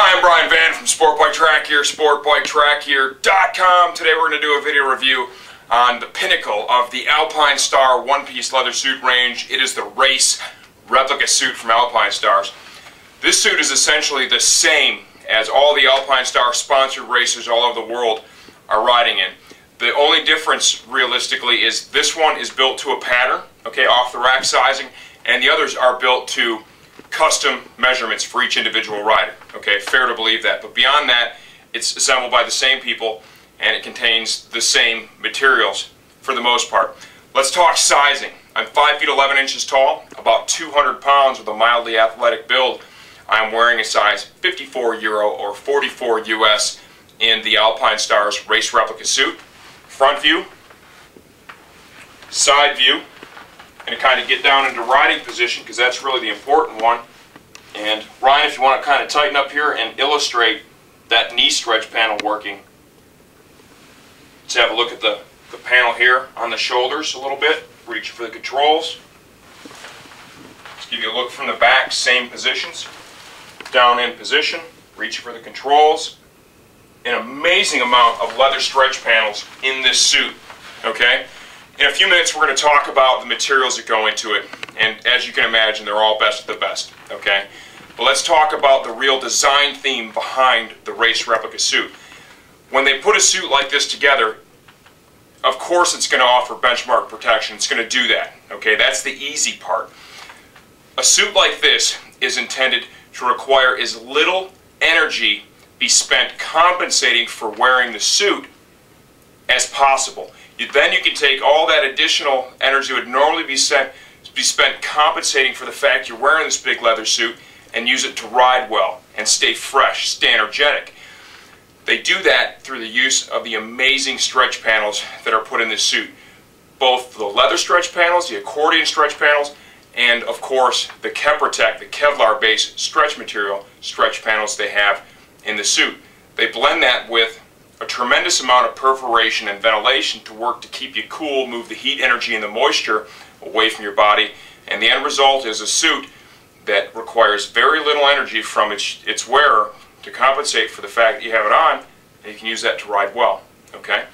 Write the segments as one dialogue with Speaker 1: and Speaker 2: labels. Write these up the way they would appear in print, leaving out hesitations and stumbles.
Speaker 1: Hi, I'm Brian Van from Sport Bike Track Gear, sportbiketrackgear.com. Today we're going to do a video review on the pinnacle of the Alpinestars one-piece leather suit range. It is the race replica suit from Alpinestars. This suit is essentially the same as all the Alpinestars sponsored racers all over the world are riding in. The only difference realistically is this one is built to a pattern, okay, off the rack sizing, and the others are built to custom measurements for each individual rider. Okay, fair to believe that. But beyond that, it's assembled by the same people and it contains the same materials for the most part. Let's talk sizing. I'm 5 feet 11 inches tall, about 200 pounds with a mildly athletic build. I'm wearing a size 54 Euro or 44 US in the Alpinestars race replica suit. Front view, side view, and to kind of get down into riding position because that's really the important one. And Ryan, if you want to kind of tighten up here and illustrate that knee stretch panel working. Let's have a look at the panel here on the shoulders a little bit. Reach for the controls. Let's give you a look from the back, same positions. Down in position, reach for the controls. An amazing amount of leather stretch panels in this suit, okay? In a few minutes we're going to talk about the materials that go into it, and as you can imagine they're all best of the best, okay? But let's talk about the real design theme behind the race replica suit. When they put a suit like this together, of course it's going to offer benchmark protection. It's going to do that, okay? That's the easy part. A suit like this is intended to require as little energy be spent compensating for wearing the suit as possible. Then you can take all that additional energy that would normally be spent compensating for the fact you're wearing this big leather suit and use it to ride well and stay fresh, stay energetic. They do that through the use of the amazing stretch panels that are put in this suit. Both the leather stretch panels, the accordion stretch panels, and of course the Replica, the Kevlar-based stretch material stretch panels they have in the suit. They blend that with a tremendous amount of perforation and ventilation to work to keep you cool, move the heat, energy, and the moisture away from your body, and the end result is a suit that requires very little energy from its wearer to compensate for the fact that you have it on, and you can use that to ride well, okay?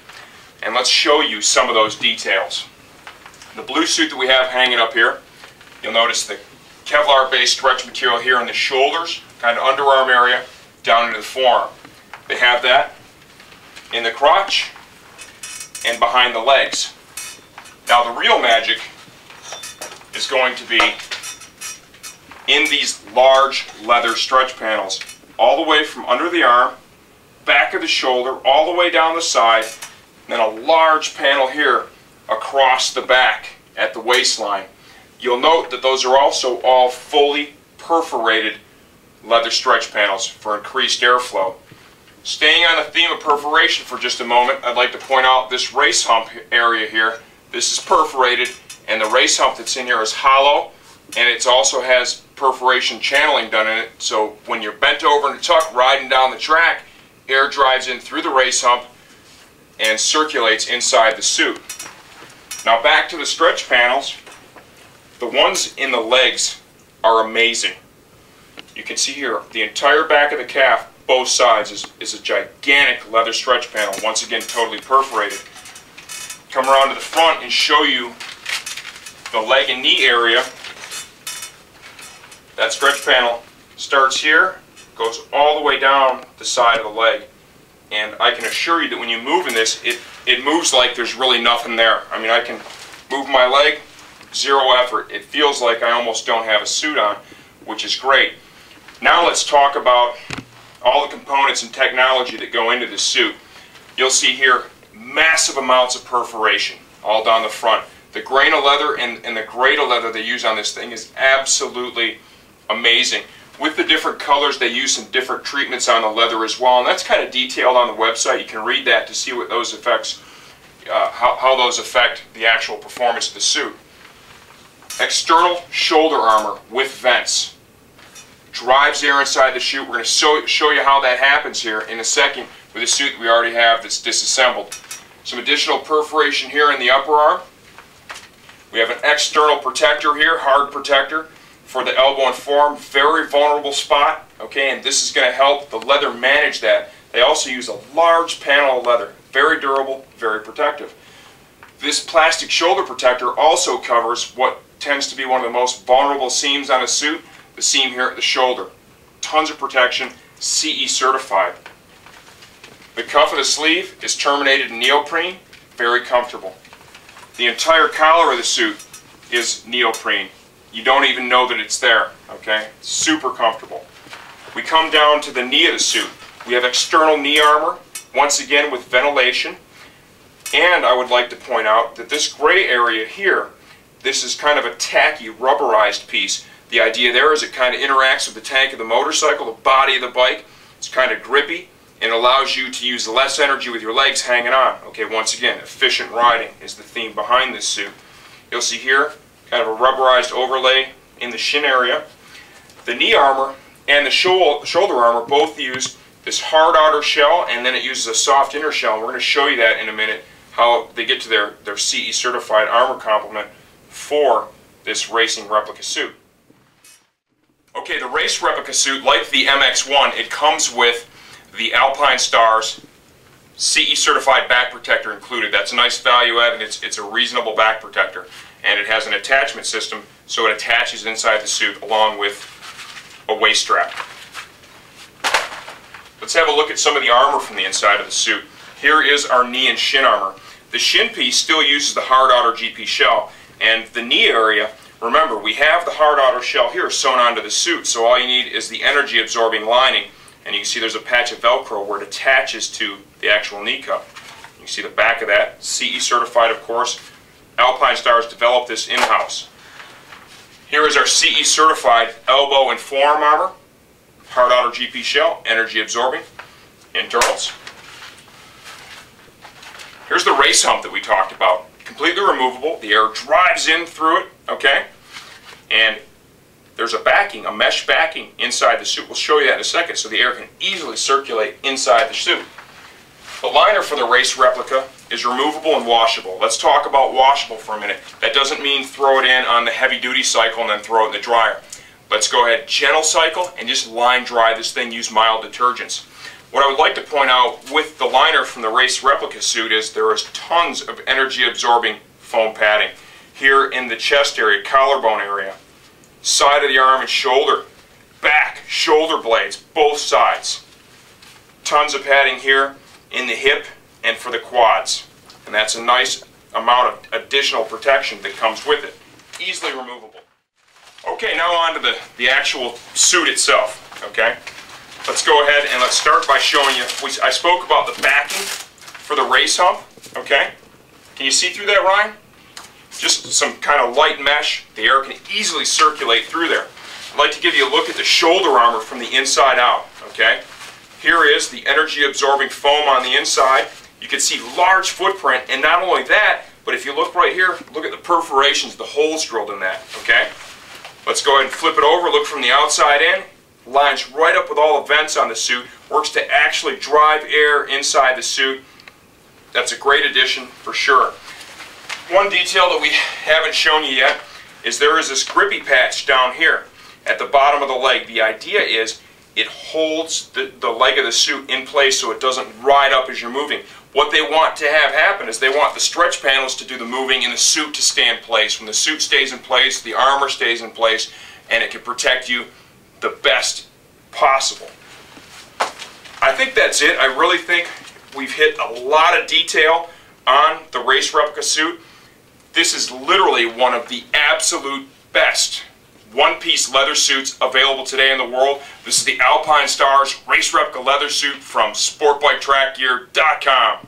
Speaker 1: And let's show you some of those details. The blue suit that we have hanging up here, you'll notice the Kevlar-based stretch material here on the shoulders, kind of underarm area, down into the forearm. They have that in the crotch and behind the legs. Now the real magic is going to be in these large leather stretch panels, all the way from under the arm, back of the shoulder, all the way down the side, and then a large panel here across the back at the waistline. You'll note that those are also all fully perforated leather stretch panels for increased airflow. Staying on the theme of perforation for just a moment, I'd like to point out this race hump area here. This is perforated, and the race hump that's in here is hollow, and it also has perforation channeling done in it, so when you're bent over in a tuck riding down the track, air drives in through the race hump and circulates inside the suit. Now back to the stretch panels. The ones in the legs are amazing. You can see here the entire back of the calf, both sides, is a gigantic leather stretch panel, once again totally perforated. Come around to the front and show you the leg and knee area. That stretch panel starts here, goes all the way down the side of the leg. And I can assure you that when you move in this, it moves like there's really nothing there. I mean, I can move my leg, zero effort. It feels like I almost don't have a suit on, which is great. Now let's talk about all the components and technology that go into this suit. You'll see here massive amounts of perforation all down the front. The grain of leather and the grade of leather they use on this thing is absolutely amazing. With the different colors, they use some different treatments on the leather as well, and that's kind of detailed on the website. You can read that to see what those effects, how those affect the actual performance of the suit. External shoulder armor with vents. Drives air inside the suit. We're going to show you how that happens here in a second with a suit that we already have that's disassembled. Some additional perforation here in the upper arm. We have an external protector here, hard protector, for the elbow and forearm, very vulnerable spot, okay, and this is going to help the leather manage that. They also use a large panel of leather, very durable, very protective. This plastic shoulder protector also covers what tends to be one of the most vulnerable seams on a suit, the seam here at the shoulder. Tons of protection, CE certified. The cuff of the sleeve is terminated in neoprene, very comfortable. The entire collar of the suit is neoprene. You don't even know that it's there, okay? Super comfortable. We come down to the knee of the suit. We have external knee armor, once again with ventilation. And I would like to point out that this gray area here, this is kind of a tacky, rubberized piece. The idea there is it kind of interacts with the tank of the motorcycle, the body of the bike. It's kind of grippy and allows you to use less energy with your legs hanging on. Okay, once again, efficient riding is the theme behind this suit. You'll see here kind of a rubberized overlay in the shin area. The knee armor and the shoulder armor both use this hard outer shell, and then it uses a soft inner shell. And we're going to show you that in a minute, how they get to their CE certified armor complement for this racing replica suit. Okay, the race replica suit, like the MX-1, it comes with the Alpinestars CE certified back protector included. That's a nice value add, and it's a reasonable back protector. And it has an attachment system, so it attaches inside the suit along with a waist strap. Let's have a look at some of the armor from the inside of the suit. Here is our knee and shin armor. The shin piece still uses the hard outer GP shell, and the knee area, remember, we have the hard outer shell here sewn onto the suit, so all you need is the energy absorbing lining, and you can see there's a patch of Velcro where it attaches to the actual knee cup. You can see the back of that, CE certified of course. Alpinestars developed this in-house. Here is our CE certified elbow and forearm armor, hard outer GP shell, energy absorbing, internals. Here's the race hump that we talked about. Completely removable. The air drives in through it, okay? And there's a backing, a mesh backing inside the suit. We'll show you that in a second, so the air can easily circulate inside the suit. The liner for the race replica is removable and washable. Let's talk about washable for a minute. That doesn't mean throw it in on the heavy-duty cycle and then throw it in the dryer. Let's go ahead, gentle cycle, and just line dry this thing. Use mild detergents. What I would like to point out with the liner from the race replica suit is there is tons of energy-absorbing foam padding. Here in the chest area, collarbone area, side of the arm and shoulder, back, shoulder blades, both sides. Tons of padding here in the hip and for the quads. And that's a nice amount of additional protection that comes with it. Easily removable. Okay, now on to the actual suit itself, okay? Let's go ahead and let's start by showing you, I spoke about the backing for the race hump, okay? Can you see through that, Ryan? Just some kind of light mesh. The air can easily circulate through there. I'd like to give you a look at the shoulder armor from the inside out, okay? Here is the energy absorbing foam on the inside. You can see large footprint, and not only that, but if you look right here, look at the perforations, the holes drilled in that, okay? Let's go ahead and flip it over, look from the outside in. Lines right up with all the vents on the suit. Works to actually drive air inside the suit. That's a great addition for sure. One detail that we haven't shown you yet is there is this grippy patch down here at the bottom of the leg. The idea is it holds the leg of the suit in place so it doesn't ride up as you're moving. What they want to have happen is they want the stretch panels to do the moving and the suit to stay in place. When the suit stays in place, the armor stays in place, and it can protect you the best possible. I think that's it. I really think we've hit a lot of detail on the race replica suit. This is literally one of the absolute best one-piece leather suits available today in the world. This is the Alpinestars Race Replica leather suit from sportbiketrackgear.com.